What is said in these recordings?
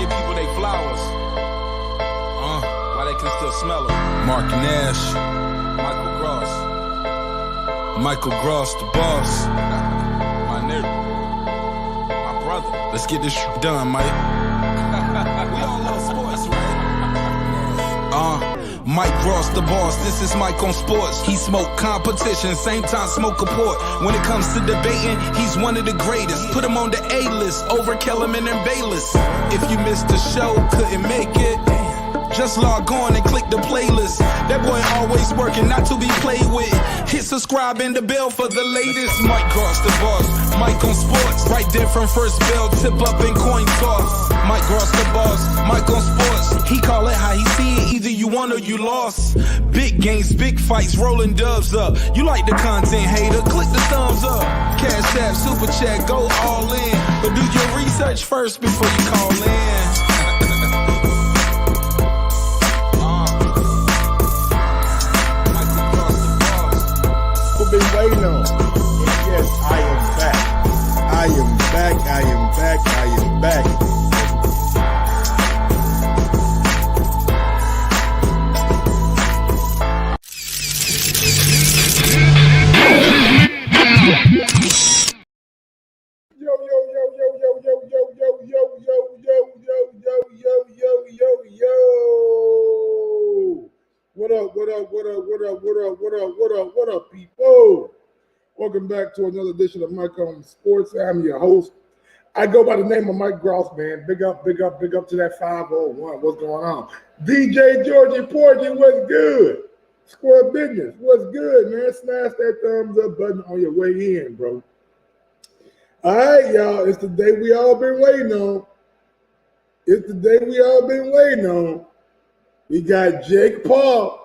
give people their flowers. While they can still smell them. Mark Nash. Michael Gross, the boss. My nigga. My brother. Let's get this done, Mike. We all love sports, right? Mike Gross, the boss. This is Mike on sports. He smoke competition, same time smoke a port. When it comes to debating, he's one of the greatest. Put him on the A-list over Kellerman and Bayless. If you missed the show, couldn't make it, just log on and click the playlist. That boy always working, not to be played with. Hit subscribe and the bell for the latest. Mike Gross, the boss. Mike on sports. Right there from first bell, tip up and coin toss. Mike Gross, the boss. Mike on sports. He call it how he see it. Either you won or you lost. Big games, big fights, rolling dubs up. You like the content, hater? Click the thumbs up. Cashapp, super chat, go all in. But do your research first before you call in. Been waiting on. And yes, I am back. I am back. I am back. I am back. What up, people? Welcome back to another edition of Mike on Sports. I'm your host. I go by the name of Mike Gross, man. Big up to that 501. What's going on? DJ Georgie Porgy, what's good? Square Business, what's good, man? Smash that thumbs up button on your way in, bro. All right, y'all. It's the day we all been waiting on. We got Jake Paul.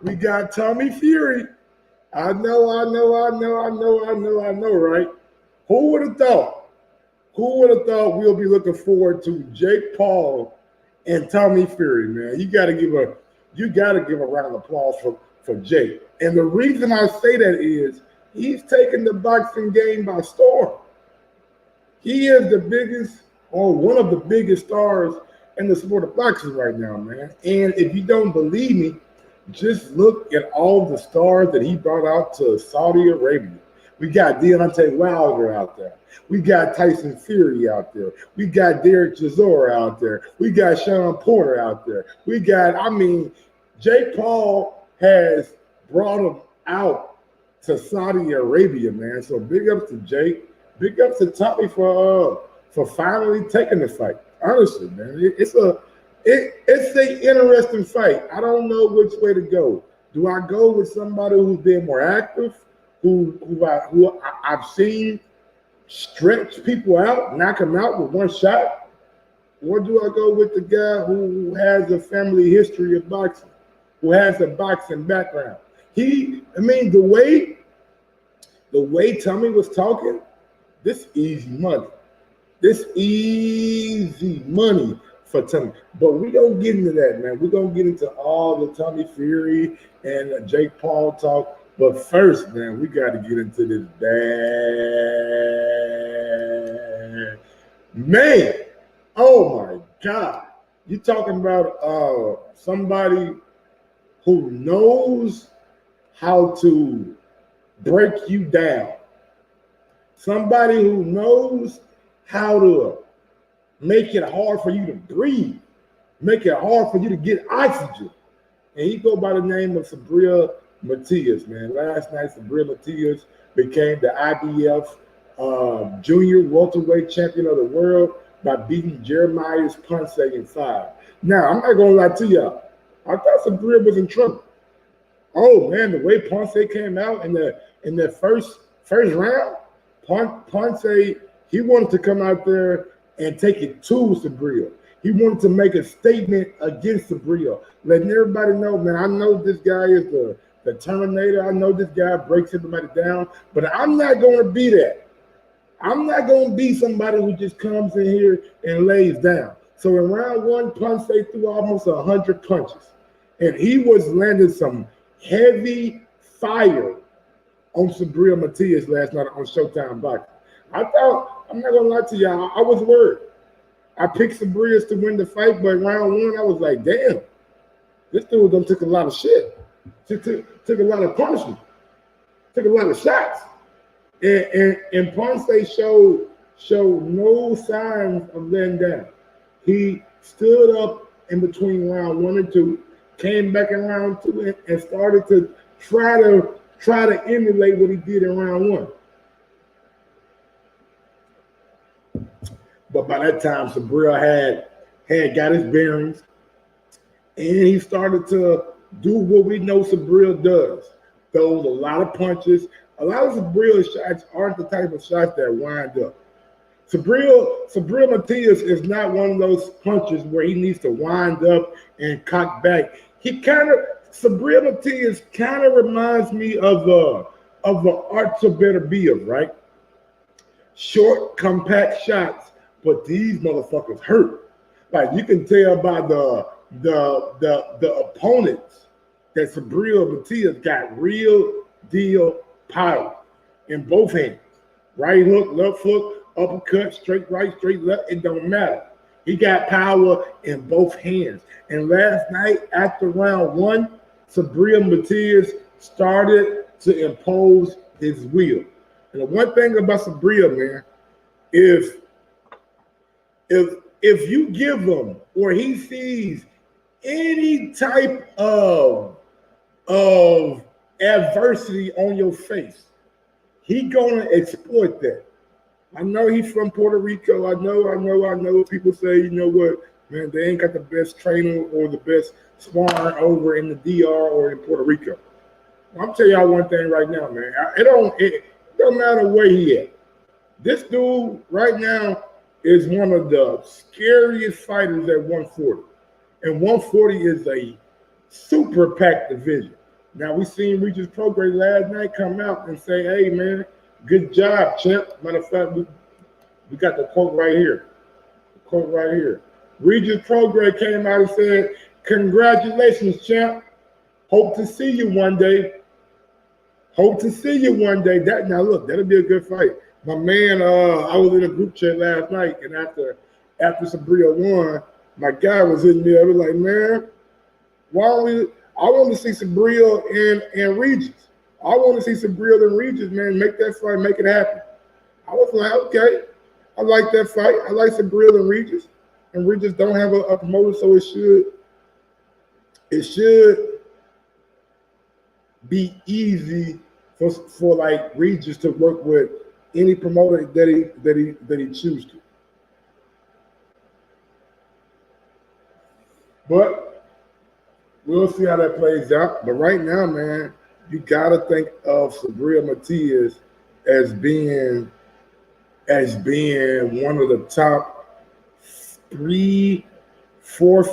We got Tommy Fury. I know, right? Who would have thought we'll be looking forward to Jake Paul and Tommy Fury, man? You gotta give a round of applause for Jake. And the reason I say that is he's taking the boxing game by storm. He is the biggest, or one of the biggest stars in the sport of boxing right now, man. And if you don't believe me, just look at all the stars that he brought out to Saudi Arabia. We got Deontay Wilder out there. We got Tyson Fury out there. We got Derek Chisora out there. We got Sean Porter out there. Jake Paul has brought him out to Saudi Arabia, man. So big ups to Jake. Big ups to Tommy for finally taking the fight. Honestly, man, it's an interesting fight. I don't know which way to go. Do I go with somebody who's been more active, who I've seen stretch people out, knock them out with one shot? Or do I go with the guy who has a family history of boxing, who has a boxing background? The way Tommy was talking, this easy money for Tommy. But we don't get into that, man. We're going to get into all the Tommy Fury and Jake Paul talk. But first, man, we got to get into this bad. Man, oh, my God. You're talking about somebody who knows how to break you down. Somebody who knows how to make it hard for you to breathe, make it hard for you to get oxygen. And he go by the name of Subriel Matias, man. Last night, Subriel Matias became the IBF junior welterweight champion of the world by beating Jeremiah Ponce in 5. Now, I'm not going to lie to y'all. I thought Subriel was in trouble. Oh, man, the way Ponce came out in the first round, Ponce, he wanted to come out there and take it to Subriel. He wanted to make a statement against Subriel, letting everybody know, man, I know this guy is the Terminator. I know this guy breaks everybody down, but I'm not going to be that. I'm not going to be somebody who just comes in here and lays down. So in round one, Ponce threw almost 100 punches, and he was landing some heavy fire on Subriel Matias last night on Showtime Boxing. I thought, I'm not going to lie to y'all, I was worried. I picked Subriel to win the fight, but round one, I was like, damn, this dude done took a lot of shit. Took a lot of punishment. Took a lot of shots. And Ponce showed no signs of letting down. He stood up in between round 1 and 2, came back in round 2 and started to try to emulate what he did in round 1. But by that time, Subriel had got his bearings, and he started to do what we know Subriel does. Throws a lot of punches. A lot of Subriel's shots aren't the type of shots that wind up. Subriel Matias is not one of those punches where he needs to wind up and cock back. Subriel Matias kind of reminds me of the Archer Beterbiev, right? Short, compact shots, but these motherfuckers hurt. Like you can tell by the opponents that Subriel Matias got real deal power in both hands. Right hook, left hook, uppercut, straight right, straight left, it don't matter. He got power in both hands. And last night, after round 1, Subriel Matias started to impose his will. And the one thing about Subriel, man, if you give him or he sees any type of adversity on your face, he gonna exploit that. I know he's from Puerto Rico. I know. People say, you know what, man, they ain't got the best trainer or the best sparring over in the DR or in Puerto Rico. I'm telling y'all one thing right now, man. It don't matter where he at. This dude right now is one of the scariest fighters at 140. And 140 is a super packed division. Now, we seen Regis Prograis last night come out and say, hey, man, good job, champ. Matter of fact, we got the quote right here. The quote right here. Regis Prograis came out and said, congratulations, champ. Hope to see you one day. Hope to see you one day. Now, look, that'll be a good fight. My man, I was in a group chat last night, and after Subriel won, my guy was in there. I was like, man, I want to see Subriel and Regis. I want to see Subriel and Regis, man, make that fight, make it happen. I was like, okay, I like that fight. I like Subriel and Regis. And Regis don't have a promoter, so it should be easy for like Regis to work with any promoter that he chooses to. But we'll see how that plays out. But right now, man, you gotta think of Subriel Matias as being one of the top 3-4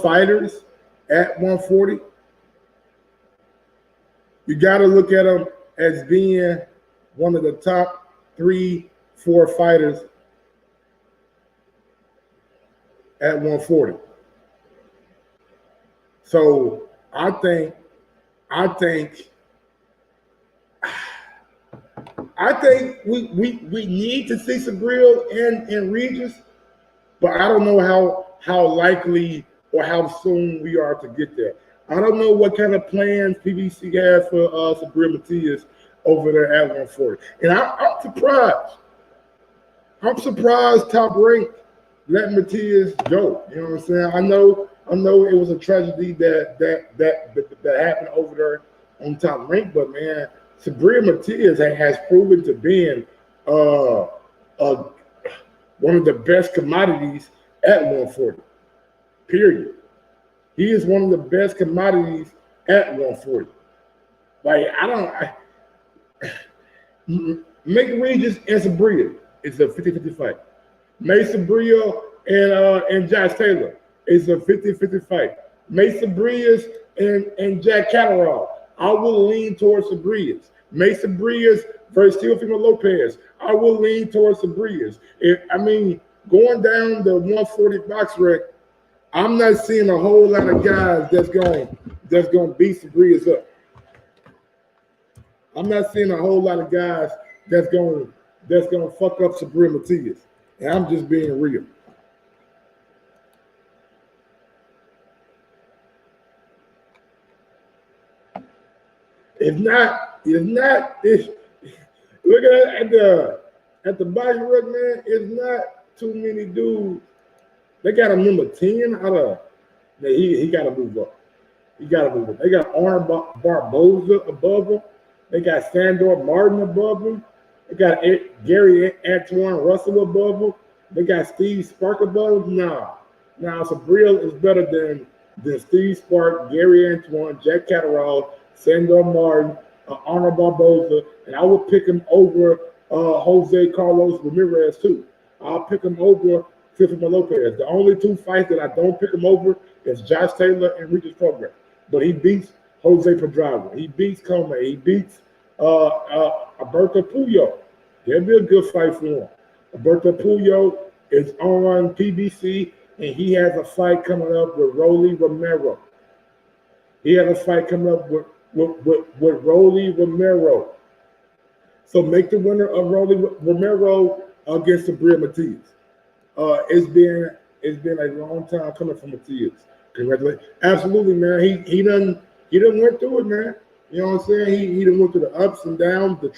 fighters at 140. You gotta look at him as being one of the top 3-4 fighters at 140. So I think we need to see Subriel and Regis, but I don't know how likely or how soon we are to get there. I don't know what kind of plans PBC has for Subriel Matias over there at 140. And I'm surprised. I'm surprised Top Rank let Matias go. You know what I'm saying? I know it was a tragedy that happened over there on Top Rank, but man, Subriel Matias has proven to be one of the best commodities at 140. Period. He is one of the best commodities at 140. Like make Regis and Subriel. It's a 50-50 fight. Make Subriel and Josh Taylor. It's a 50-50 fight. Make Subriel and Jack Catterall. I will lean towards Subriel. Make Subriel versus Teofimo Lopez. I will lean towards Subriel. Going down the 140 box rec, I'm not seeing a whole lot of guys that's going beat Subriel up. I'm not seeing a whole lot of guys that's going fuck up Subriel Matias. And I'm just being real. It's look at the body work, man. It's not too many dudes. They got a number 10 out of. He got to move up. He got to move up. They got Arnold Barboza above him. They got Sandor Martin above him. They got Gary Antoine Russell above him. They got Steve Spark above him. Nah, Subriel is better than Steve Spark, Gary Antoine, Jack Catterall, Sandor Martin, Arnold Barboza, and I would pick him over Jose Carlos Ramirez too. I'll pick him over Christopher Lopez. The only two fights that I don't pick him over is Josh Taylor and Regis Prograis. But he beats Jose Pedraza. He beats Comey. He beats Alberto Puyo. That'd be a good fight for him. Alberto Puyo is on PBC, and he has a fight coming up with Rolly Romero. He has a fight coming up with Rolly Romero. So make the winner of Rolly Romero against Subriel Matias. It's been a long time coming from Matias. Congratulations. Absolutely, man. He done went through it, man. You know what I'm saying? He done went through the ups and downs, the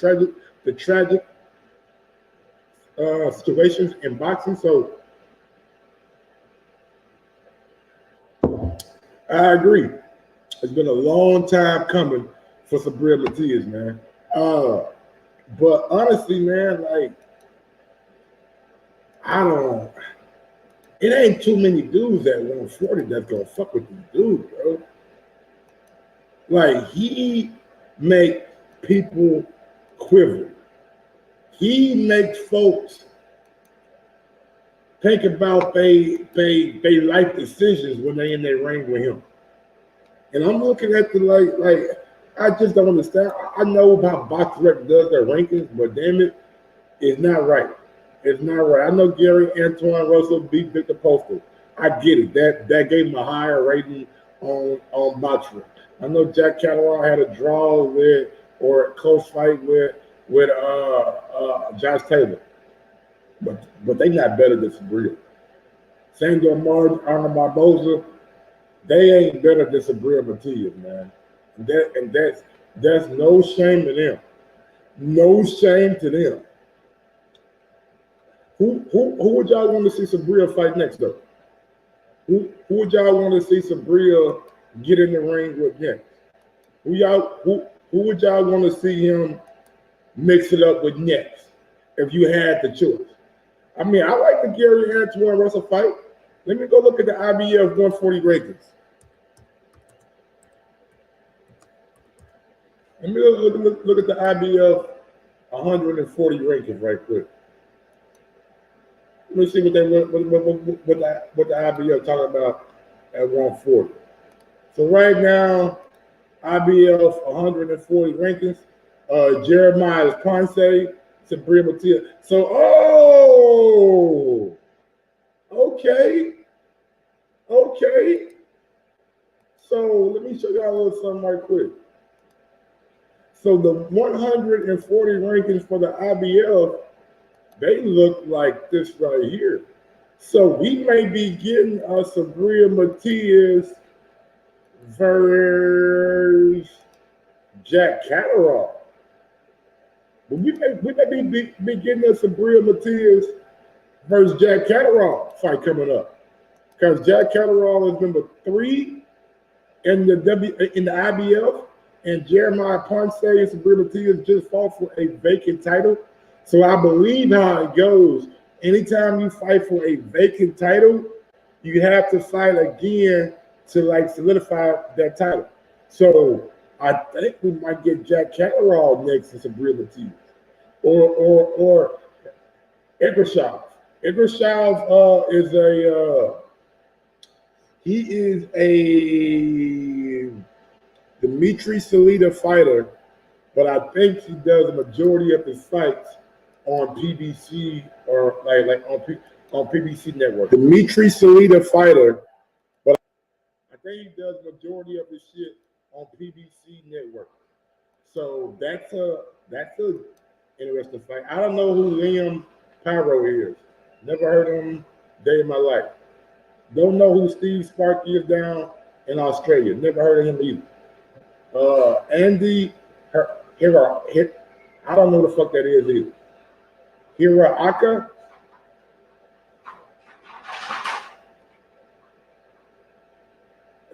tragic situations in boxing. So I agree. It's been a long time coming for Subriel Matias, man. But honestly, man, like it ain't too many dudes at 140 that's gonna fuck with these dudes, bro. Like, he make people quiver. He makes folks think about they life decisions when they in their ring with him. And I'm looking at the like I just don't understand. I know how BoxRec does their rankings, but damn it, it's not right. It's not right. I know Gary Antoine Russell beat Victor Postol. I get it. That gave him a higher rating on BoxRec. I know Jack Catterall had a draw with or a close fight with Josh Taylor, but they not better than Subriel. Sandor Martin, Arnold Barboza, they ain't better than Subriel Matias, man. And that's no shame to them. No shame to them. Who would y'all want to see Subriel fight next, though? Who would y'all want to see Subriel get in the ring with next? Who would y'all want to see him mix it up with next if you had the choice? I mean, I like the Gary Antoine Russell fight. Let me go look at the IBF 140 rankings. Let me look at the IBF 140 rankings right quick. Let me see what the IBF talking about at 140. So right now, IBF 140 rankings. Jeremiah Ponce, Subriel Matias. So, okay. So let me show y'all a little something right quick. So the 140 rankings for the IBF, they look like this right here. So we may be getting a Subriel Matias versus Jack Catterall. But we may be getting a Subriel Matias versus Jack Catterall fight coming up. Because Jack Catterall is number 3 in the IBF, and Jeremiah Ponce and Subriel Matias just fought for a vacant title. So I believe how it goes. Anytime you fight for a vacant title, you have to fight again to like solidify that title. So I think we might get Jack Catterall next to Subriel Matias, or Cashapp. Cashapp is a Dimitri Salita fighter, but I think he does the majority of his fights on PBC or like on PBC network. Dimitri Salita fighter, but I think he does the majority of his shit on PBC network. So that's a interesting fight. I don't know who Liam Pyro is. Never heard of him day in my life. Don't know who Steve Sparky is down in Australia. Never heard of him either. Andy I don't know what the fuck that is either. Hiraka.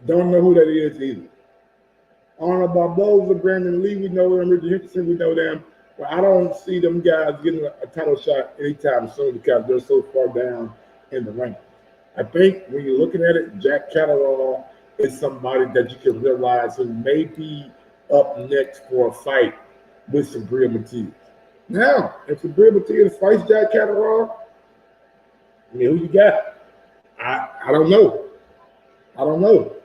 Don't know who that is either. Arnold Barboza, Brandon Lee, we know them. Richard Henderson, we know them. But I don't see them guys getting a title shot anytime soon because they're so far down in the rankings. I think when you're looking at it, Jack Catterall is somebody that you can realize who may be up next for a fight with Subriel Matias. Now, if Subriel Matias fights Jack Catterall, I mean, who you got? I don't know. I don't know.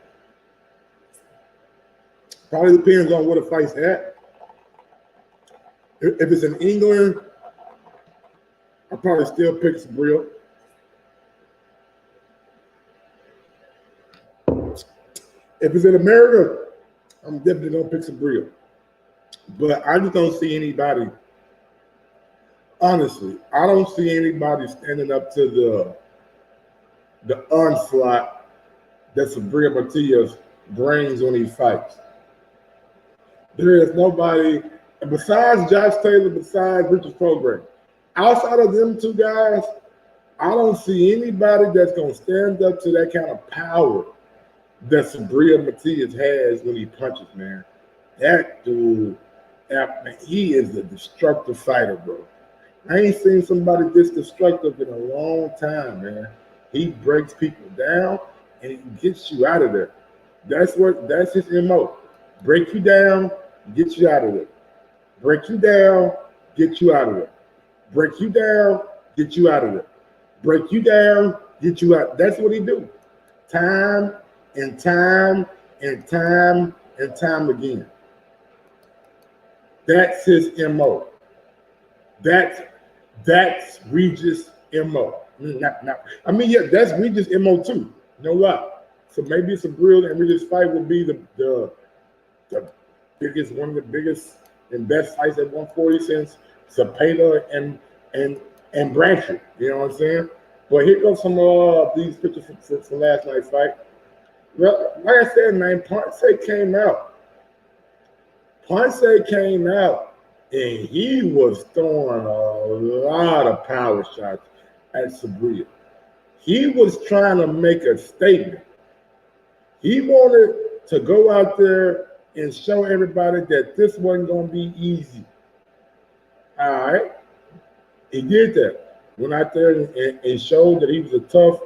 Probably depends on where the fight's at. If it's in England, I'll probably still pick Subriel. If it's in America, I'm definitely gonna pick Subriel. But I just don't see anybody. Honestly, I don't see anybody standing up to the onslaught that Subriel Matias brings when he fights. There is nobody besides Josh Taylor, besides Richard Program. Outside of them two guys, I don't see anybody that's gonna stand up to that kind of power that Subriel Matias has when he punches, man. That dude, he is a destructive fighter, bro. I ain't seen somebody this destructive in a long time, man. He breaks people down and he gets you out of there. That's his MO. Break you down, get you out of there. Break you down, get you out of there. Break you down, get you out of there. Break you down, get you out. That's what he do. Time and time and time and time again. That's his MO. That's Regis' MO. I mean, yeah, that's Regis' MO too. No lie. So maybe Subriel and Regis' fight will be the biggest, one of the biggest and best fights at 140 since Zapata and Blanchard. You know what I'm saying? But here goes some these pictures from last night's fight. Well, like I said, man, Ponce came out. And he was throwing a lot of power shots at Subriel. He was trying to make a statement. He wanted to go out there and show everybody that this wasn't going to be easy. All right? He did that. Went out there and showed that he was a tough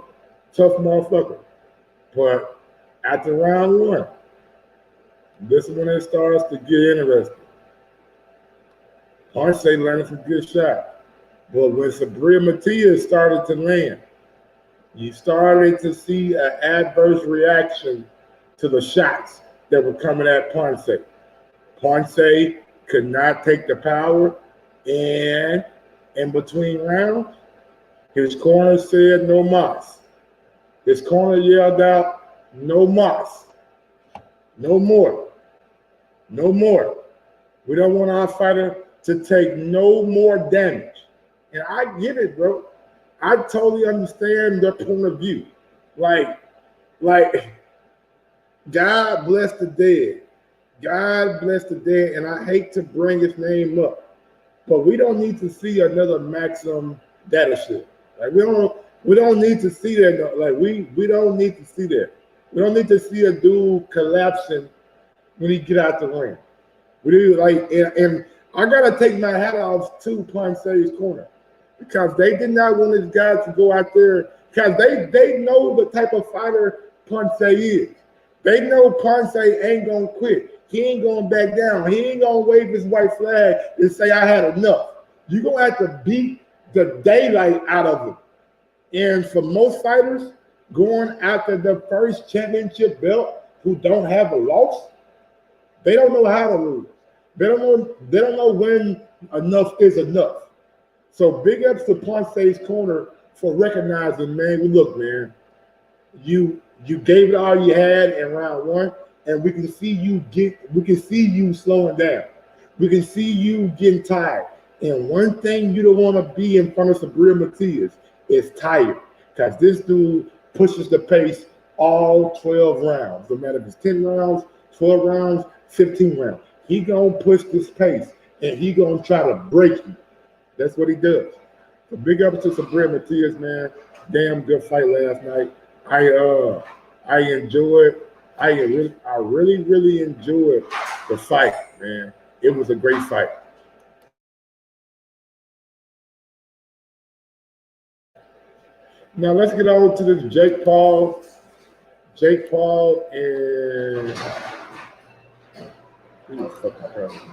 motherfucker. But after round one, this is when it starts to get interesting. Ponce landed some good shots. But when Subriel Matias started to land, you started to see an adverse reaction to the shots that were coming at Ponce. Ponce could not take the power, and in between rounds, his corner said no mas. His corner yelled out, no mas. No more. No more. We don't want our fighter to take no more damage. And I get it, bro. I totally understand their point of view. Like, God bless the dead. God bless the dead, and I hate to bring his name up, but we don't need to see another Maxim data shit. Like we don't need to see that. Like we don't need to see that. We don't need to see a dude collapsing when he get out the ring. We do and I gotta take my hat off to Ponce's corner because they did not want this guy to go out there because they know the type of fighter Ponce is. They know Ponce ain't gonna quit. He ain't gonna back down. He ain't gonna wave his white flag and say, I had enough. You're gonna have to beat the daylight out of him. And for most fighters, going after the first championship belt who don't have a loss, they don't know how to lose. They don't know when enough is enough. So big ups to Ponce's corner for recognizing, man, look, man, you gave it all you had in round one, and we can see you slowing down. We can see you getting tired. And one thing you don't want to be in front of Subriel Matias is tired, because this dude pushes the pace all 12 rounds. No matter if it's 10 rounds, 12 rounds, 15 rounds. he gonna push this pace and he gonna try to break you. That's what he does. So big up to Subriel Matias, man. Damn good fight last night. I enjoyed. I really enjoyed the fight, man. It was a great fight. Now let's get on to this Jake Paul. Jake Paul and who the fucking president?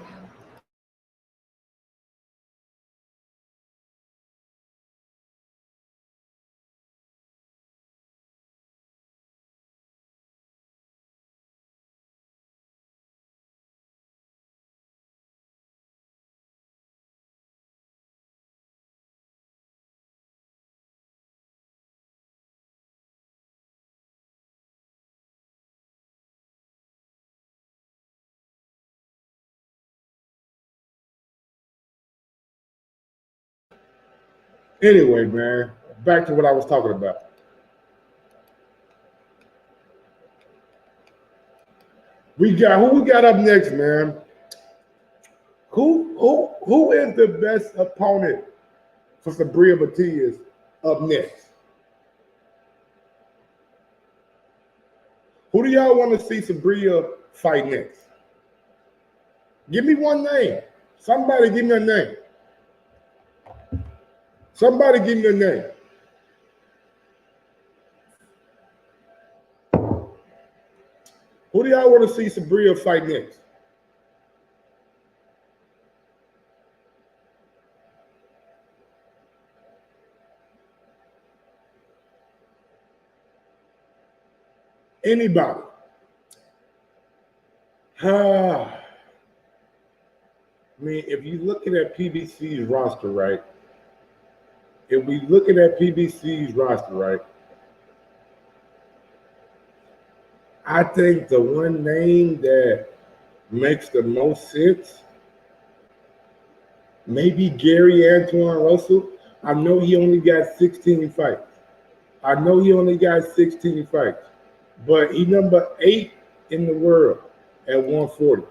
Anyway, man, back to what I was talking about. We got who we got up next, man. Who is the best opponent for Subriel Matias up next? Who do y'all want to see Subriel fight next? Give me one name. Somebody give me a name. Somebody give me a name. Who do y'all want to see Subriel fight next? Anybody? I mean, if you're looking at PBC's roster, right? If we looking at PBC's roster, right? I think the one name that makes the most sense, maybe Gary Antoine Russell. I know he only got 16 fights. But he number 8 in the world at 140.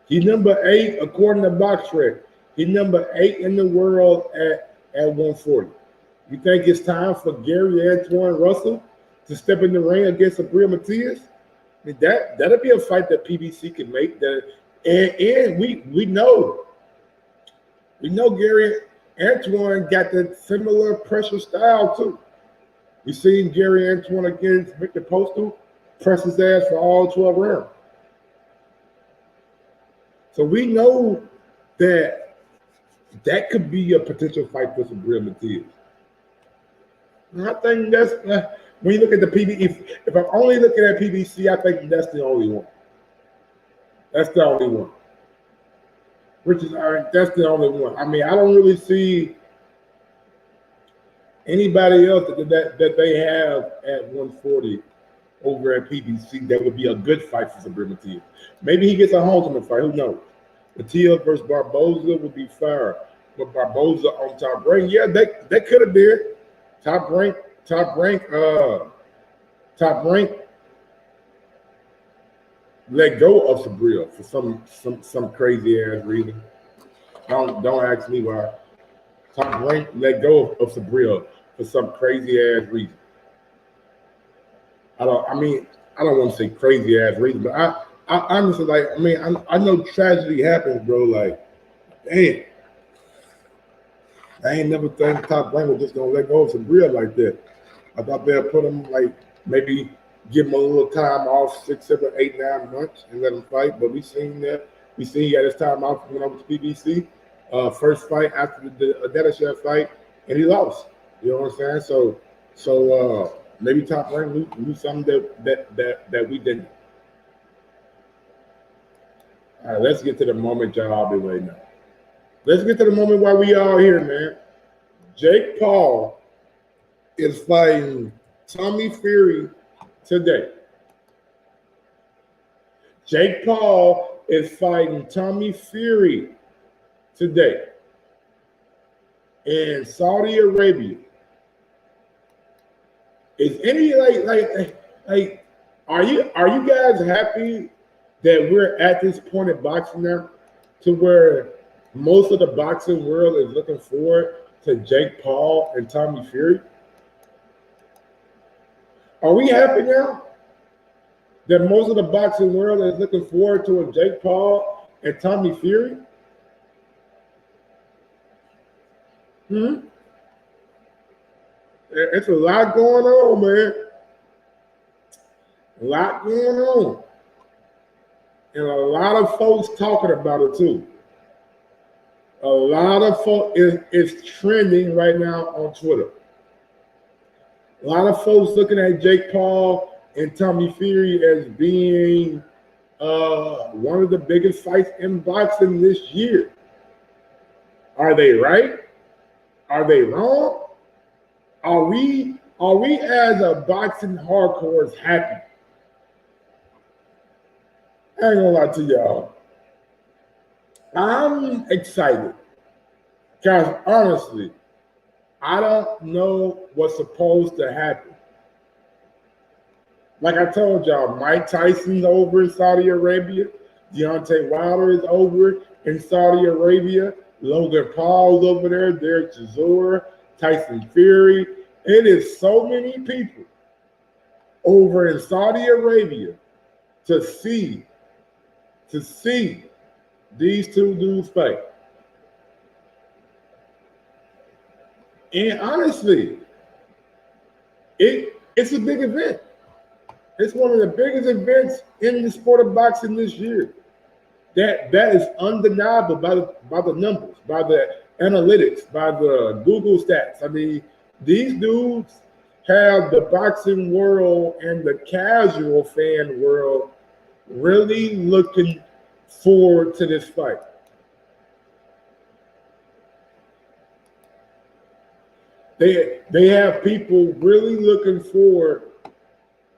He number 8 according to BoxRec. He number 8 in the world at 140. You think it's time for Gary Antoine Russell to step in the ring against Subriel Matias? I mean, that'll be a fight that PBC can make. And we know Gary Antoine got that similar pressure style too. We seen Gary Antoine against Victor Postal press his ass for all 12 rounds. So we know that could be a potential fight for Subriel Matias. And I think that's when you look at the PBC. If I'm only looking at PBC, I think that's the only one. That's the only one. That's the only one. I mean, I don't really see anybody else that they have at 140 over at PBC that would be a good fight for Subriel Matias. Maybe he gets a Holtzman fight. Who knows? Matias versus Barboza would be fire. But Barboza on Top Rank, yeah, that could have been Top Rank let go of Subriel for some crazy ass reason. Don't ask me why. Top Rank let go of Subriel for some crazy ass reason. I don't want to say crazy ass reason, but I honestly I know tragedy happens, bro. Like, damn, I ain't never think Top Rank was just gonna let go of Subriel like that. I thought they'd put him maybe give him a little time off 6, 7, 8, 9 months and let him fight. But we seen he had his time off when I was PBC. First fight after the Cashapp fight, and he lost. You know what I'm saying? So maybe Top Rank knew something that we didn't. All right, let's get to the moment y'all been waiting on. Let's get to the moment while we all here, man. Jake Paul is fighting Tommy Fury today. Jake Paul is fighting Tommy Fury today in Saudi Arabia. Is any like are you guys happy that we're at this point in boxing now to where most of the boxing world is looking forward to Jake Paul and Tommy Fury? Are we happy now that most of the boxing world is looking forward to a Jake Paul and Tommy Fury? It's a lot going on, man. A lot going on. And a lot of folks talking about it too. A lot of folks is trending right now on Twitter. A lot of folks looking at Jake Paul and Tommy Fury as being one of the biggest fights in boxing this year. Are they right? Are they wrong? Are we as a boxing hardcores happy? I ain't gonna lie to y'all. I'm excited because honestly, I don't know what's supposed to happen. Like I told y'all, Mike Tyson's over in Saudi Arabia. Deontay Wilder is over in Saudi Arabia. Logan Paul's over there. Derek Chisora, Tyson Fury. It is so many people over in Saudi Arabia to see these two dudes fight. And honestly, it's a big event. It's one of the biggest events in the sport of boxing this year. That is undeniable by the numbers, by the analytics, by the Google stats. I mean, these dudes have the boxing world and the casual fan world really looking forward to this fight. They have people really looking forward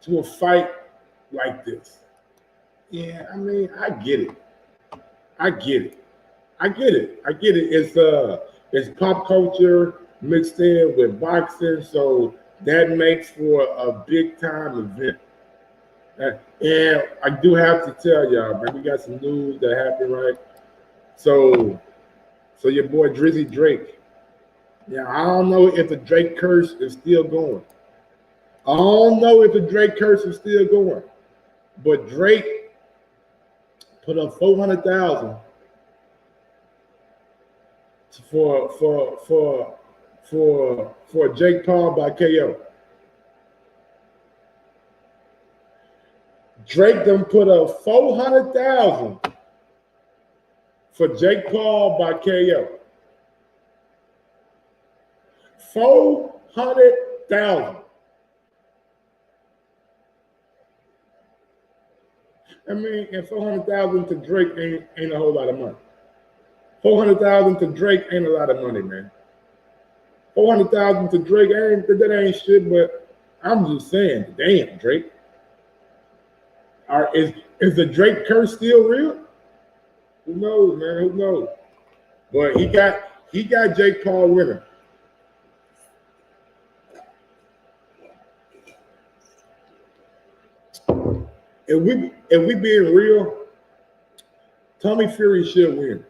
to a fight like this. Yeah, I mean, I get it. It's pop culture mixed in with boxing, so that makes for a big time event. And I do have to tell y'all, man, we got some news that happened, right? So your boy Drizzy Drake. Yeah, I don't know if the Drake curse is still going. But Drake put up $400,000 for Jake Paul by KO. Drake done put up $400,000 for Jake Paul by KO. $400,000. I mean, and $400,000 to Drake ain't a whole lot of money. $400,000 to Drake ain't a lot of money, man. $400,000 to Drake that ain't shit. But I'm just saying, damn, Drake. Is the Drake curse still real? Who knows, man? Who knows? But he got Jake Paul winning. If we being real, Tommy Fury should win.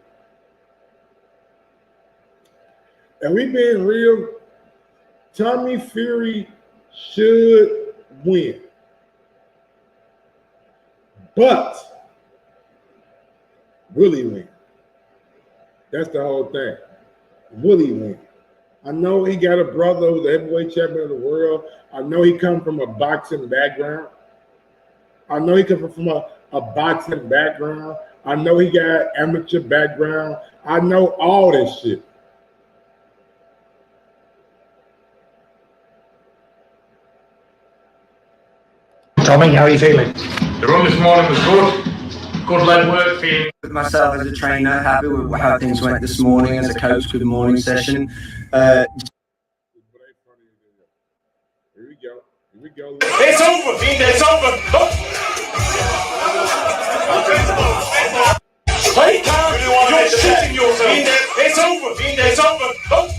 If we being real, Tommy Fury should win. But will he win? That's the whole thing. Will he win? I know he got a brother who's the heavyweight champion of the world. I know he come from a boxing background. I know he come from a boxing background. I know he got amateur background. I know all this shit. Tommy, how are you feeling? The run this morning was good. Good leg work, feeling With myself as a trainer, happy with how things went this morning. As a coach, good morning session. Here we go. It's over, it's over. Oh. Hey, you're shitting yourself. It's over, it's over. Oh.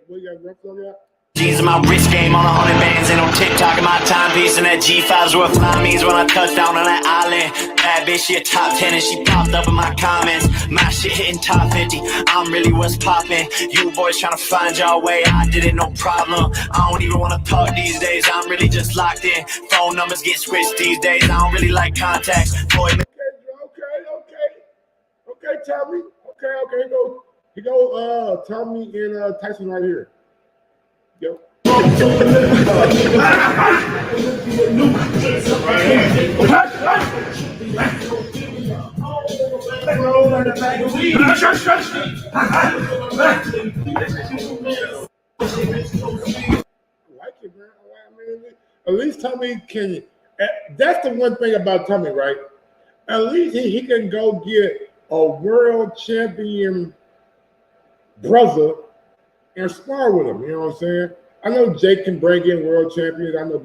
We got rough on that. G's in my wrist game on 100 bands. ain't no TikTok in my timepiece, and that G5's worth my means when I touch down on that island. Bad bitch, she a top 10 and she popped up in my comments. My shit hitting top 50, I'm really what's poppin'. You boys tryna find your way, I did it, no problem. I don't even wanna talk these days, I'm really just locked in. Phone numbers get switched these days, I don't really like contacts. Boy, Okay, Tommy. Okay. He go Tommy and Tyson right here. Yo. It, man. I mean, at least Tommy can. That's the one thing about Tommy, right? At least he can go get a world champion brother and spar with him. You know what I'm saying? I know Jake can bring in world champions. I know,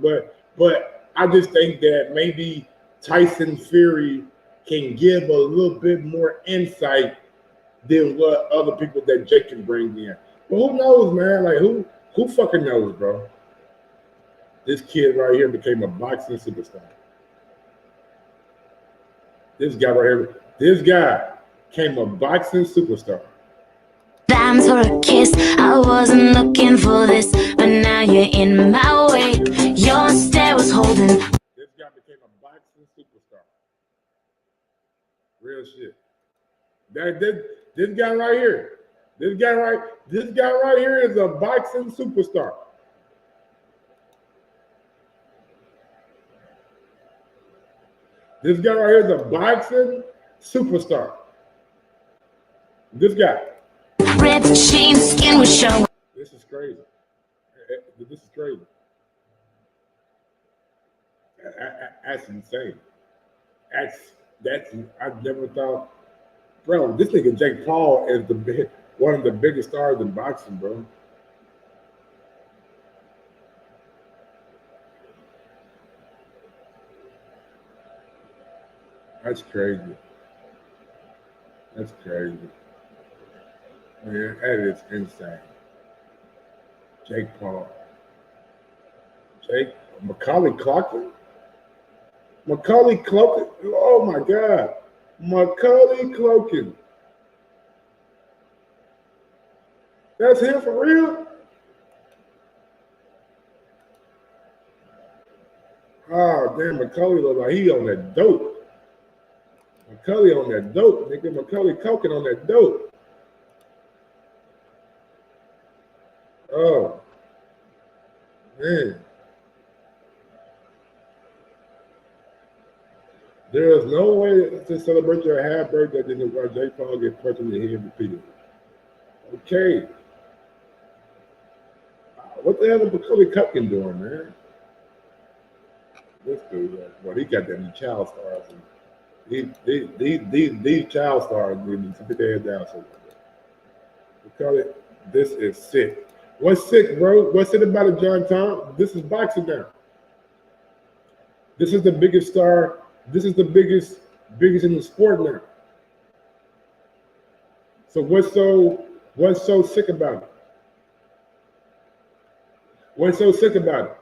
but I just think that maybe Tyson Fury can give a little bit more insight than what other people that Jake can bring in. But who knows, man? Like who fucking knows, bro? This kid right here became a boxing superstar. This guy right here, this guy became a boxing superstar. Dimes for a kiss. I wasn't looking for this, but now you're in my way. Your stare was holding. This guy became a boxing superstar. Real shit. This guy right here. This guy right here is a boxing superstar. This guy right here is a boxing superstar. This guy. Red sheen, skin was showing. This is crazy. This is crazy. That's insane. That's. I never thought, bro. This nigga Jake Paul is one of the biggest stars in boxing, bro. That's crazy. That's crazy. Man, that is insane. Jake Paul. Macaulay Culkin. Oh my God. Macaulay Culkin. That's him for real? Oh, damn, Macaulay look like he on that dope. Macaulay on that dope, nigga. Macaulay Culkin on that dope. Oh, man. There is no way to celebrate your half birthday than while Jake Paul get punched in the head repeatedly. Okay. What the hell is Macaulay Culkin doing, man? This dude, well, he got them child stars. These child stars need to put their head down somewhere. Macaulay, this is sick. What's sick, bro? What's it about it, John Tom? This is boxing now. This is the biggest star. This is the biggest in the sport now. So what's so sick about it? What's so sick about it?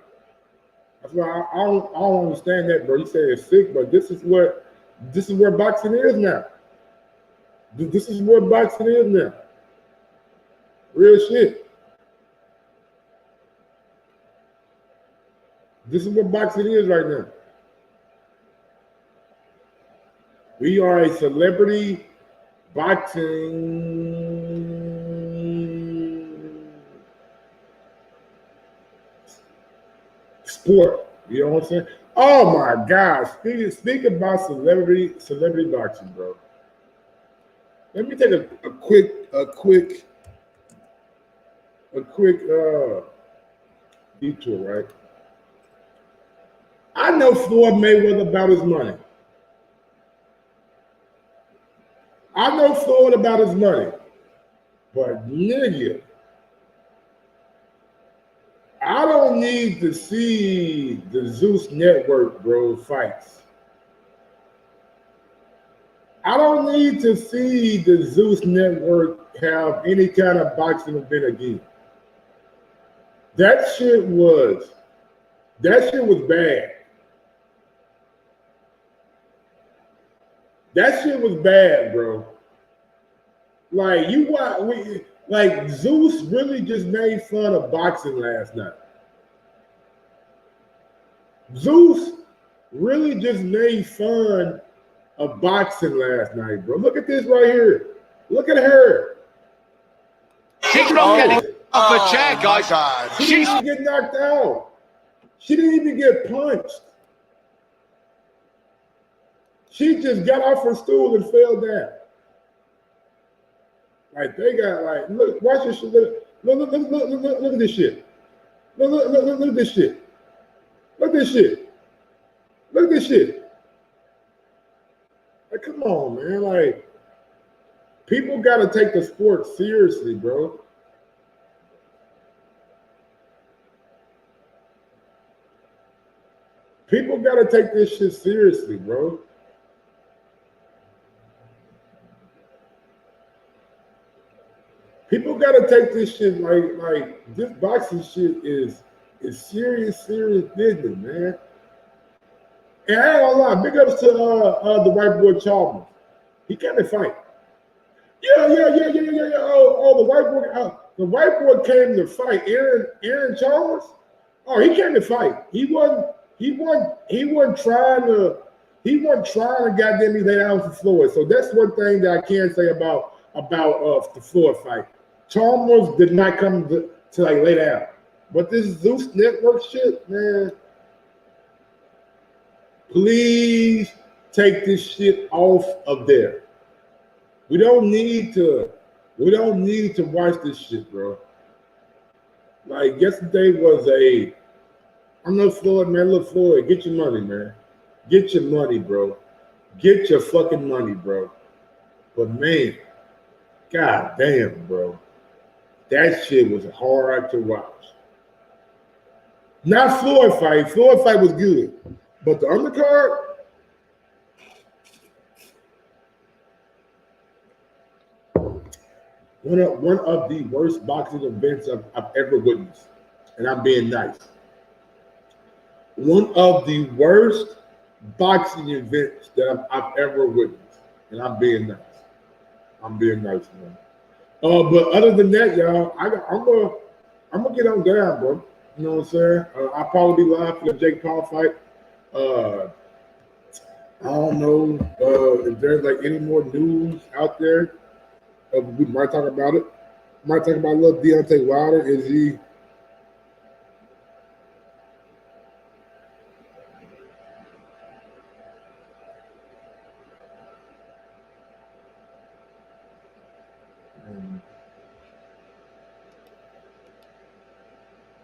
That's why I don't understand that, bro. You say it's sick, but this is where boxing is now. This is where boxing is now. Real shit. This is what boxing is right now. We are a celebrity boxing sport. You know what I'm saying? Oh my God! Speak about celebrity boxing, bro. Let me take a quick detour, right? I know Floyd Mayweather about his money. I know Floyd about his money. But nigga, I don't need to see the Zeus Network, bro, fights. I don't need to see the Zeus Network have any kind of boxing event again. That shit was That shit was bad. That shit was bad, bro. Like like Zeus really just made fun of boxing last night. Zeus really just made fun of boxing last night, bro. Look at this right here. Look at her. She's not getting off a chair, guys. She didn't even get knocked out. She didn't even get punched. She just got off her stool and fell down. Like they got like look, watch this shit. Look at this shit. Look at this shit. Look at this shit. Look at this shit. Like, come on, man. Like, people gotta take the sport seriously, bro. People gotta take this shit seriously, bro. People gotta take this shit like this boxing shit is serious business, man. And I ain't gonna lie, big ups to the white boy Chalmers. He came to fight. Yeah. Oh, the white boy came to fight. Aaron Chalmers. Oh, he came to fight. He wasn't trying to goddamn me lay down for Floyd. So that's one thing that I can say about the Floyd fight. Chalmers did not come to like lay down. But this Zeus Network shit, man, please take this shit off of there. We don't need to watch this shit, bro. Like yesterday was I'm not Floyd, man. Look, Floyd, get your money, man. Get your money, bro. Get your fucking money, bro. But man, god damn, bro. That shit was hard to watch. Not Floyd fight. Floyd fight was good. But the undercard, one of the worst boxing events I've ever witnessed. And I'm being nice. One of the worst boxing events that I've ever witnessed. And I'm being nice. I'm being nice, man. But other than that, y'all, I'm gonna get on down, bro. You know what I'm saying? I'll probably be live for the Jake Paul fight. I don't know if there's like any more news out there. We might talk about it. Might talk about little Deontay Wilder. Is he?